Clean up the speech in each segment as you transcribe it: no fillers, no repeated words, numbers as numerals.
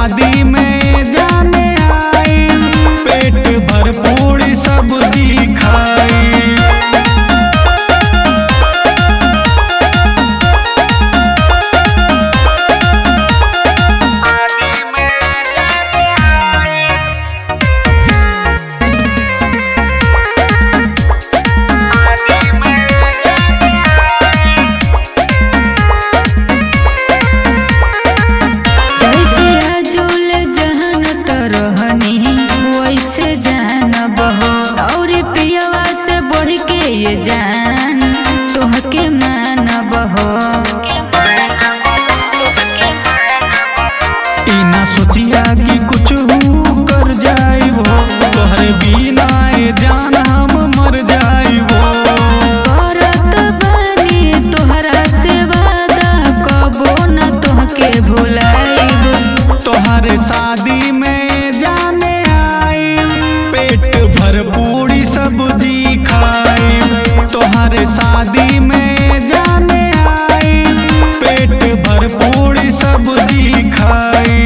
शादी में जाने आई, पेट भर पूरी सब्जी खाई। ये जान तोहके मानब हो, इना सोचिया कि कुछ कर जाइबो, तोहरे बिना ए जान हम मर जाइबो। करत बानी तोहरा से वादा, कबो न तोहके भुलाइब। तोहरे शादी में जाने आई, पेट भर पूरी सब्जी खाई। तोहरे शादी में जाने आई, पेट भर पूरी सब्जी खाई।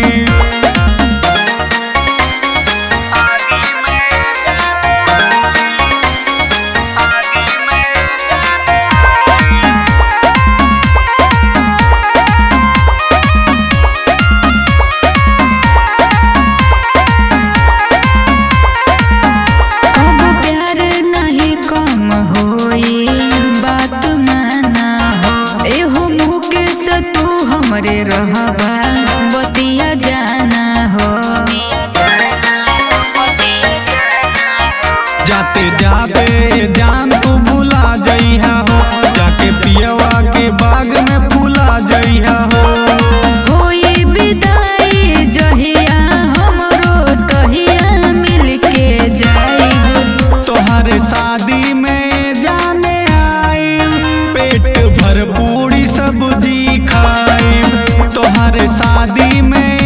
हमरे रहबा बतिया जाना हो, जाते जाते जान तू भुला जइहा हो, जाके पियवा के बाग में फूला जइहा हो। होई विदाई जहिया हमरो तहिया मिलके जाइब। तोहरे शादी में जाने आई, पेट भर पूरी सब्जी खाई। तोहरे शादी में